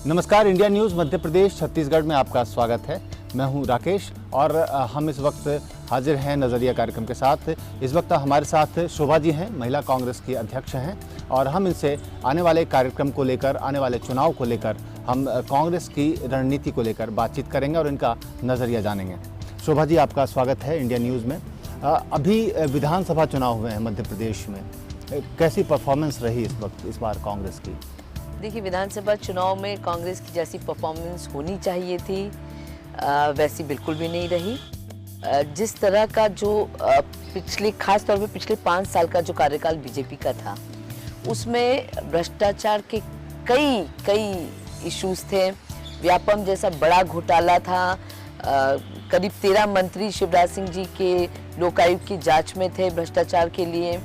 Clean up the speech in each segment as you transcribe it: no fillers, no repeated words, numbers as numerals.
नमस्कार, India news Madhya Pradesh Chhattisgarh में आपका स्वागत है। मैं हूं राकेश और हम इस वक्त हाजिर हैं नज़रिया कार्यक्रम के साथ। इस वक्त हमारे साथ शोभा जी हैं, महिला कांग्रेस की अध्यक्ष हैं और हम इनसे आने वाले कार्यक्रम को लेकर, आने वाले चुनाव को लेकर, हम कांग्रेस की रणनीति को लेकर बातचीत करेंगे और इनका नज़रिया जानेंगे। शोभा जी, आपका स्वागत है इंडिया न्यूज़ में। अभी विधानसभा चुनाव हुए हैं मध्य प्रदेश में, कैसी परफॉर्मेंस रही इस बार कांग्रेस की? देखिए, विधानसभा चुनाव में कांग्रेस की जैसी परफॉर्मेंस होनी चाहिए थी वैसी बिल्कुल भी नहीं रही। जिस तरह का जो खास तौर पे पिछले 5 साल का जो कार्यकाल बीजेपी का था, उसमें भ्रष्टाचार के कई इश्यूज थे। व्यापम जैसा बड़ा घोटाला था। करीब 13 मंत्री शिवराज सिंह जी के लोकायुक्त की जांच में थे भ्रष्टाचार के लिए।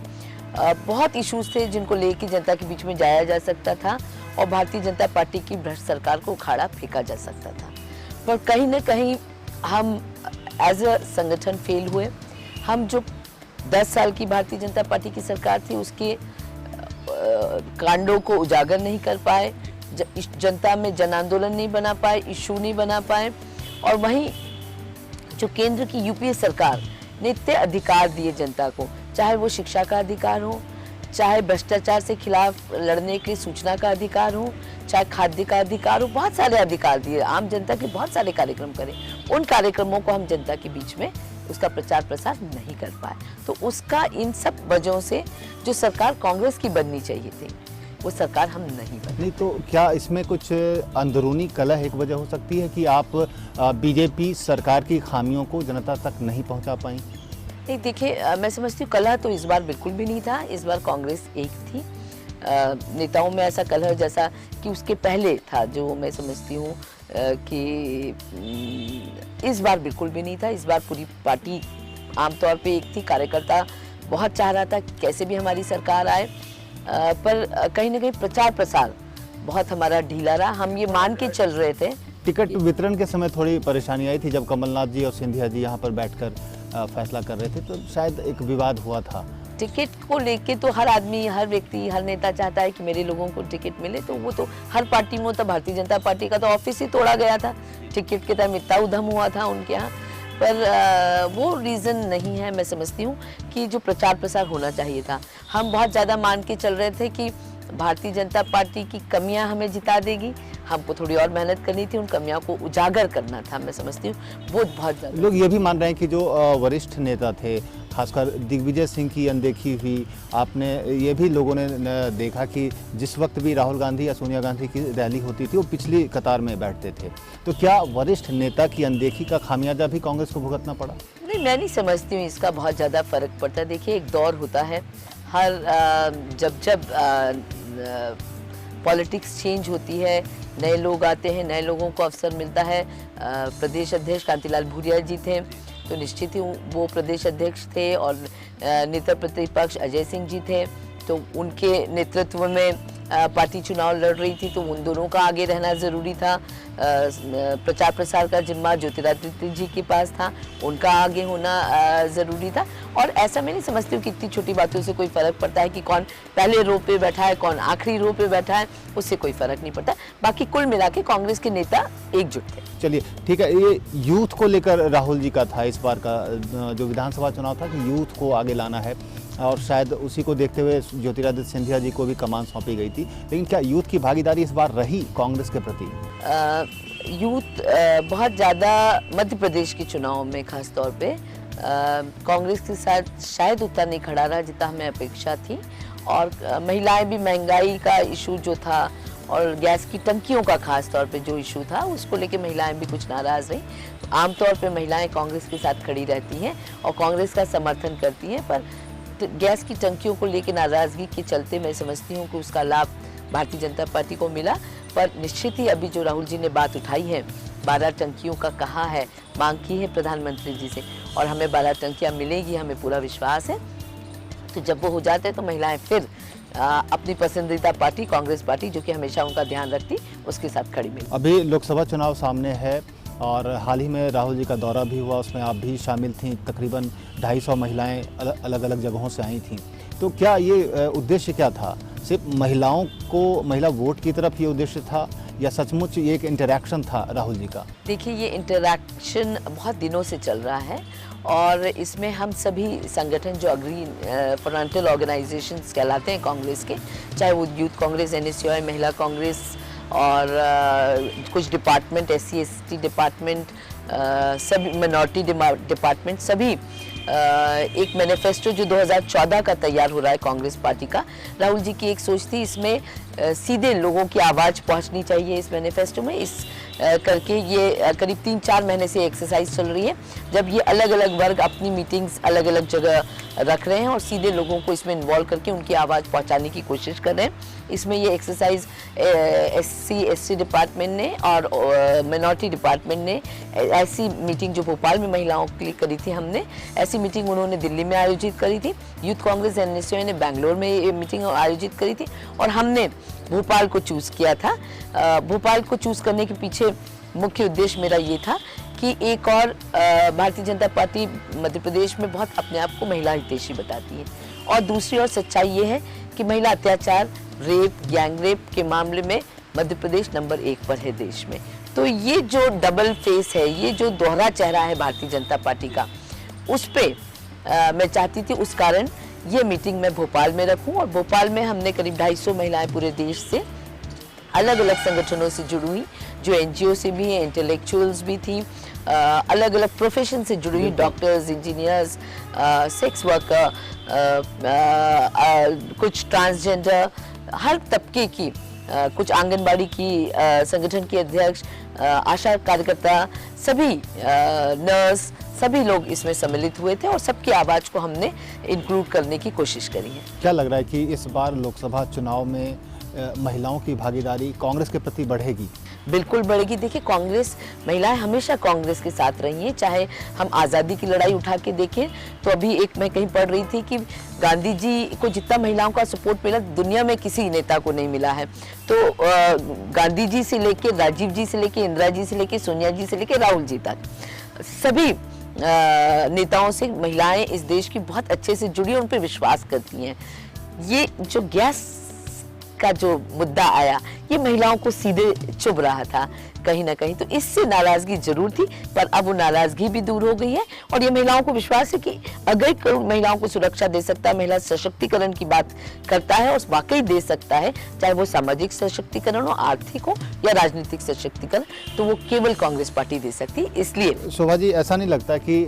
बहुत इश्यूज थे जिनको लेकर जनता के बीच में जाया जा सकता था और भारतीय जनता पार्टी की भ्रष्ट सरकार को उखाड़ा फेंका जा सकता था। पर कहीं ना कहीं हम एज अ संगठन फेल हुए। हम जो 10 साल की भारतीय जनता पार्टी की सरकार थी, उसके कांडों को उजागर नहीं कर पाए, जनता में जन आंदोलन नहीं बना पाए, इशू नहीं बना पाए। और वहीं जो केंद्र की यूपीए सरकार ने इतने अधिकार दिए जनता को, चाहे वो शिक्षा का अधिकार हो, चाहे भ्रष्टाचार से खिलाफ लड़ने के लिए सूचना का अधिकार हो, चाहे खाद्य का अधिकार हो, बहुत सारे अधिकार दिए। आम जनता के बहुत सारे कार्यक्रम करे, उन कार्यक्रमों को हम जनता के बीच में उसका प्रचार प्रसार नहीं कर पाए। तो उसका इन सब वजहों से जो सरकार कांग्रेस की बननी चाहिए थी, वो सरकार हम नहीं बनी। नहीं, तो क्या इसमें कुछ अंदरूनी कलह एक वजह हो सकती है कि आप बीजेपी सरकार की खामियों को जनता तक नहीं पहुंचा पाई? नहीं, देखिए, मैं समझती हूँ कलह तो इस बार बिल्कुल भी नहीं था। इस बार कांग्रेस एक थी। नेताओं में ऐसा कलह जैसा कि उसके पहले था, जो मैं समझती हूँ कि इस बार बिल्कुल भी नहीं था। इस बार पूरी पार्टी आमतौर पे एक थी। कार्यकर्ता बहुत चाह रहा था कैसे भी हमारी सरकार आए, पर कहीं ना कहीं प्रचार प्रसार बहुत हमारा ढीला रहा। हम ये मान के चल रहे थे। टिकट वितरण के समय थोड़ी परेशानी आई थी, जब कमलनाथ जी और सिंधिया जी यहाँ पर बैठकर फैसला कर रहे थे, तो शायद एक विवाद हुआ था। टिकट को लेके तो हर आदमी, हर व्यक्ति, हर नेता चाहता है कि मेरे लोगों को टिकट मिले। तो वो तो हर पार्टी में होता। भारतीय जनता पार्टी का तो ऑफिस ही तोड़ा गया था टिकट के टाइम, इतना उधम हुआ था उनके यहाँ। पर वो रीज़न नहीं है। मैं समझती हूँ कि जो प्रचार प्रसार होना चाहिए था, हम बहुत ज़्यादा मान के चल रहे थे कि भारतीय जनता पार्टी की कमियां हमें जिता देगी। हमको थोड़ी और मेहनत करनी थी, उन कमियों को उजागर करना था। मैं समझती हूँ वो बहुत ज़्यादा। लोग ये भी मान रहे हैं कि जो वरिष्ठ नेता थे, खासकर दिग्विजय सिंह की अनदेखी हुई। आपने ये भी लोगों ने देखा कि जिस वक्त भी राहुल गांधी या सोनिया गांधी की रैली होती थी, वो पिछली कतार में बैठते थे। तो क्या वरिष्ठ नेता की अनदेखी का खामियाजा भी कांग्रेस को भुगतना पड़ा? नहीं, मैं नहीं समझती हूँ इसका बहुत ज़्यादा फर्क पड़ता है। देखिए, एक दौर होता है, हर जब पॉलिटिक्स चेंज होती है, नए लोग आते हैं, नए लोगों को अवसर मिलता है। प्रदेश अध्यक्ष कांतिलाल भूरिया जी थे, तो निश्चित ही वो प्रदेश अध्यक्ष थे, और नेता प्रतिपक्ष अजय सिंह जी थे, तो उनके नेतृत्व में पार्टी चुनाव लड़ रही थी, तो उन दोनों का आगे रहना ज़रूरी था। प्रचार प्रसार का जिम्मा ज्योतिरादित्य जी के पास था, उनका आगे होना ज़रूरी था। और ऐसा मैं नहीं समझती हूँ कि इतनी छोटी बातों से कोई फ़र्क पड़ता है कि कौन पहले रो पे बैठा है, कौन आखिरी रो पे बैठा है, उससे कोई फ़र्क नहीं पड़ता। बाकी कुल मिला के कांग्रेस के नेता एकजुट थे। चलिए, ठीक है। ये यूथ को लेकर राहुल जी का था इस बार का जो विधानसभा चुनाव था, कि यूथ को आगे लाना है, और शायद उसी को देखते हुए ज्योतिरादित्य सिंधिया जी को भी कमान सौंपी गई थी। लेकिन क्या यूथ की भागीदारी इस बार रही कांग्रेस के प्रति? यूथ बहुत ज़्यादा मध्य प्रदेश के चुनाव में खास तौर पे कांग्रेस के साथ शायद उतना नहीं खड़ा रहा जितना हमें अपेक्षा थी। और महिलाएं भी, महंगाई का इशू जो था और गैस की टंकियों का खास तौर पे जो इशू था, उसको लेके महिलाएं भी कुछ नाराज़ रहीं। आमतौर पे महिलाएं कांग्रेस के साथ खड़ी रहती हैं और कांग्रेस का समर्थन करती हैं, पर गैस की टंकियों को लेकर नाराज़गी के चलते मैं समझती हूँ कि उसका लाभ भारतीय जनता पार्टी को मिला। पर निश्चित ही अभी जो राहुल जी ने बात उठाई है, 12 टंकियों का कहा है, मांग की है प्रधानमंत्री जी से, और हमें 12 टंकियाँ मिलेगी, हमें पूरा विश्वास है। तो जब वो हो जाते हैं तो महिलाएं फिर अपनी पसंदीदा पार्टी कांग्रेस पार्टी, जो कि हमेशा उनका ध्यान रखती, उसके साथ खड़ी मिली। अभी लोकसभा चुनाव सामने है और हाल ही में राहुल जी का दौरा भी हुआ, उसमें आप भी शामिल थीं। तकरीबन 250 महिलाएं अलग अलग जगहों से आई थीं। तो क्या ये उद्देश्य क्या था? सिर्फ महिलाओं को, महिला वोट की तरफ ये उद्देश्य था, या सचमुच ये एक इंटरैक्शन था राहुल जी का? देखिए, ये इंटरैक्शन बहुत दिनों से चल रहा है और इसमें हम सभी संगठन जो फ्रंटल ऑर्गेनाइजेशंस कहलाते हैं कांग्रेस के, चाहे वो यूथ कांग्रेस, NSUI, महिला कांग्रेस और कुछ डिपार्टमेंट, SC/ST डिपार्टमेंट, सभी मिनॉरिटी डिपार्टमेंट, सभी एक मैनिफेस्टो जो 2014 का तैयार हो रहा है कांग्रेस पार्टी का। राहुल जी की एक सोच थी, इसमें सीधे लोगों की आवाज़ पहुंचनी चाहिए इस मैनिफेस्टो में। इस करके ये करीब 3-4 महीने से एक्सरसाइज चल रही है, जब ये अलग अलग वर्ग अपनी मीटिंग्स अलग अलग जगह रख रहे हैं और सीधे लोगों को इसमें इन्वॉल्व करके उनकी आवाज़ पहुंचाने की कोशिश कर रहे हैं। इसमें ये एक्सरसाइज SC/ST डिपार्टमेंट ने और मिनॉरिटी डिपार्टमेंट ने ऐसी मीटिंग जो भोपाल में महिलाओं के लिए करी थी, हमने ऐसी मीटिंग उन्होंने दिल्ली में आयोजित करी थी। यूथ कांग्रेस NSUI ने बेंगलोर में ये मीटिंग आयोजित करी थी और हमने भोपाल को चूज़ किया था। भोपाल को चूज़ करने के पीछे मुख्य उद्देश्य मेरा ये था कि एक और भारतीय जनता पार्टी मध्य प्रदेश में बहुत अपने आप को महिला हितैषी बताती है और दूसरी ओर सच्चाई ये है कि महिला अत्याचार, रेप, गैंग रेप के मामले में मध्य प्रदेश नंबर 1 पर है देश में। तो ये जो डबल फेस है, ये जो दोहरा चेहरा है भारतीय जनता पार्टी का, उस पे मैं चाहती थी उस कारण ये मीटिंग मैं भोपाल में रखूं। और भोपाल में हमने करीब 250 महिलाएं पूरे देश से अलग अलग संगठनों से जुड़ी हुई, जो NGO से भी हैं, इंटेलेक्चुअल्स भी थी, अलग अलग प्रोफेशन से जुड़ी हुई, डॉक्टर्स, इंजीनियर्स, सेक्स वर्कर, कुछ ट्रांसजेंडर, हर तबके की, कुछ आंगनबाड़ी की संगठन के अध्यक्ष, आशा कार्यकर्ता, सभी नर्स, सभी लोग इसमें सम्मिलित हुए थे और सबकी आवाज़ को हमने इंक्लूड करने की कोशिश करी है। क्या लग रहा है कि इस बार लोकसभा चुनाव में महिलाओं की भागीदारी कांग्रेस के प्रति बढ़ेगी? बिल्कुल बढ़ेगी। देखिए, कांग्रेस, महिलाएं हमेशा कांग्रेस के साथ रही हैं। चाहे हम आज़ादी की लड़ाई उठा के देखें तो अभी एक मैं कहीं पढ़ रही थी कि गांधी जी को जितना महिलाओं का सपोर्ट मिला दुनिया में किसी नेता को नहीं मिला है। तो गांधी जी से लेके, राजीव जी से लेके, इंदिरा जी से लेके, सोनिया जी से लेके राहुल जी तक, सभी नेताओं से महिलाएं इस देश की बहुत अच्छे से जुड़ी और उन पर विश्वास करती हैं। ये जो गैस का जो मुद्दा आया, ये महिलाओं को सीधे चुभ रहा था कहीं ना कहीं, तो इससे नाराजगी जरूर थी, पर अब वो नाराजगी भी दूर हो गई है और ये महिलाओं को विश्वास है कि अगर कोई महिलाओं को सुरक्षा दे सकता है, महिला सशक्तिकरण की बात करता है और वाकई दे सकता है, चाहे वो सामाजिक सशक्तिकरण हो, आर्थिक हो या राजनीतिक सशक्तिकरण, तो वो केवल कांग्रेस पार्टी दे सकती है। इसलिए शोभा जी, ऐसा नहीं लगता कि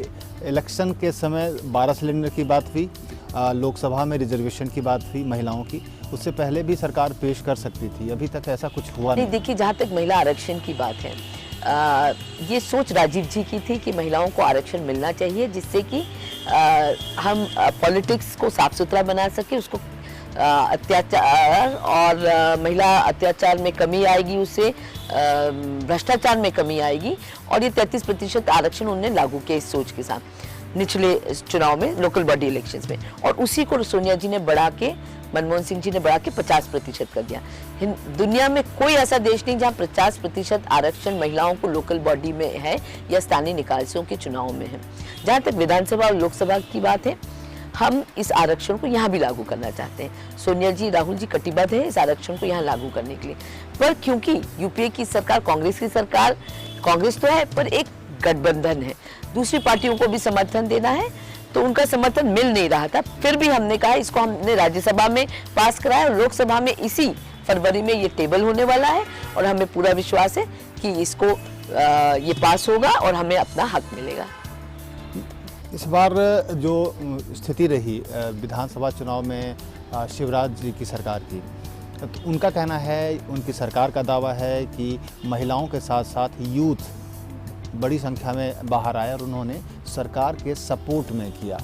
इलेक्शन के समय 12 सिलेंडर की बात हुई, लोकसभा में रिजर्वेशन की बात हुई महिलाओं की, उससे पहले भी सरकार पेश कर सकती थी, अभी तक ऐसा कुछ हुआ नहीं? देखिए, जहाँ तक महिला आरक्षण की बात है, ये सोच राजीव जी की थी कि महिलाओं को आरक्षण मिलना चाहिए, जिससे कि हम पॉलिटिक्स को साफ सुथरा बना सके, उसको अत्याचार और महिला अत्याचार में कमी आएगी, उससे भ्रष्टाचार में कमी आएगी और ये 33% आरक्षण उन्होंने लागू किया इस सोच के साथ निचले चुनाव में, लोकल बॉडी इलेक्शंस में, और उसी को सोनिया जी ने बढ़ा के, मनमोहन सिंह जी ने बढ़ा के 50% कर दिया। दुनिया में कोई ऐसा देश नहीं जहां 50% आरक्षण महिलाओं को लोकल बॉडी में है या स्थानीय निकायों के चुनाव में है। जहां तक विधानसभा और लोकसभा की बात है, हम इस आरक्षण को यहाँ भी लागू करना चाहते हैं। सोनिया जी, राहुल जी कटिबद्ध है इस आरक्षण को यहाँ लागू करने के लिए, पर क्योंकि यूपीए की सरकार, कांग्रेस की सरकार, कांग्रेस तो है पर एक गठबंधन है, दूसरी पार्टियों को भी समर्थन देना है, तो उनका समर्थन मिल नहीं रहा था। फिर भी हमने कहा इसको हमने राज्यसभा में पास कराया और लोकसभा में इसी फरवरी में ये टेबल होने वाला है और हमें पूरा विश्वास है कि इसको ये पास होगा और हमें अपना हक मिलेगा। इस बार जो स्थिति रही विधानसभा चुनाव में शिवराज जी की सरकार की, तो उनका कहना है, उनकी सरकार का दावा है कि महिलाओं के साथ साथ यूथ बड़ी संख्या में बाहर आए और उन्होंने सरकार के सपोर्ट में किया।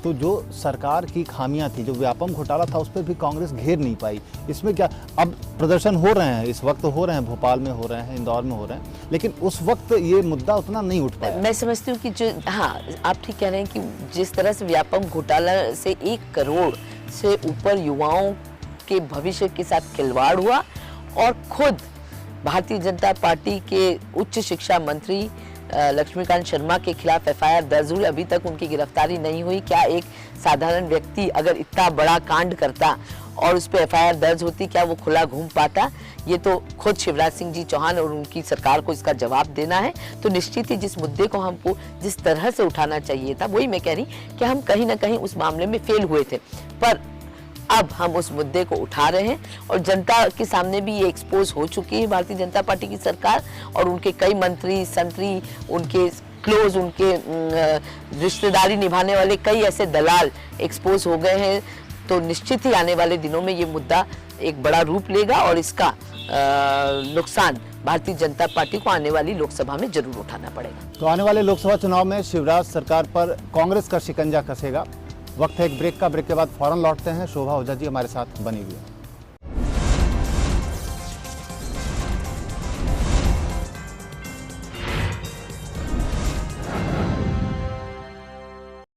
तो जो सरकार की खामियां थी, जो व्यापम घोटाला था, उस पर भी कांग्रेस घेर नहीं पाई। इसमें क्या, अब प्रदर्शन हो रहे हैं, इस वक्त हो रहे हैं, भोपाल में हो रहे हैं, इंदौर में हो रहे हैं, लेकिन उस वक्त ये मुद्दा उतना नहीं उठ पाया। मैं समझती हूँ कि जो, हाँ, आप ठीक कह रहे हैं कि जिस तरह से व्यापम घोटाला से 1 करोड़ से ऊपर युवाओं के भविष्य के साथ खिलवाड़ हुआ और खुद भारतीय जनता पार्टी के उच्च शिक्षा मंत्री लक्ष्मीकांत शर्मा के खिलाफ एफआईआर दर्ज हुई, अभी तक उनकी गिरफ्तारी नहीं हुई। क्या एक साधारण व्यक्ति अगर इतना बड़ा कांड करता और उस पर एफआईआर दर्ज होती, क्या वो खुला घूम पाता? ये तो खुद शिवराज सिंह जी चौहान और उनकी सरकार को इसका जवाब देना है। तो निश्चित ही जिस मुद्दे को हमको जिस तरह से उठाना चाहिए था, वही मैं कह रही कि हम कहीं ना कहीं उस मामले में फेल हुए थे, पर अब हम उस मुद्दे को उठा रहे हैं और जनता के सामने भी ये एक्सपोज हो चुकी है भारतीय जनता पार्टी की सरकार और उनके कई मंत्री संतरी, उनके क्लोज, उनके रिश्तेदारी निभाने वाले कई ऐसे दलाल एक्सपोज हो गए हैं। तो निश्चित ही आने वाले दिनों में ये मुद्दा एक बड़ा रूप लेगा और इसका नुकसान भारतीय जनता पार्टी को आने वाली लोकसभा में जरूर उठाना पड़ेगा। तो आने वाले लोकसभा चुनाव में शिवराज सरकार पर कांग्रेस का शिकंजा कसेगा। वक्त है एक ब्रेक का, ब्रेक के बाद फौरन लौटते हैं। शोभा ओझा जी हमारे साथ बनी हुई है।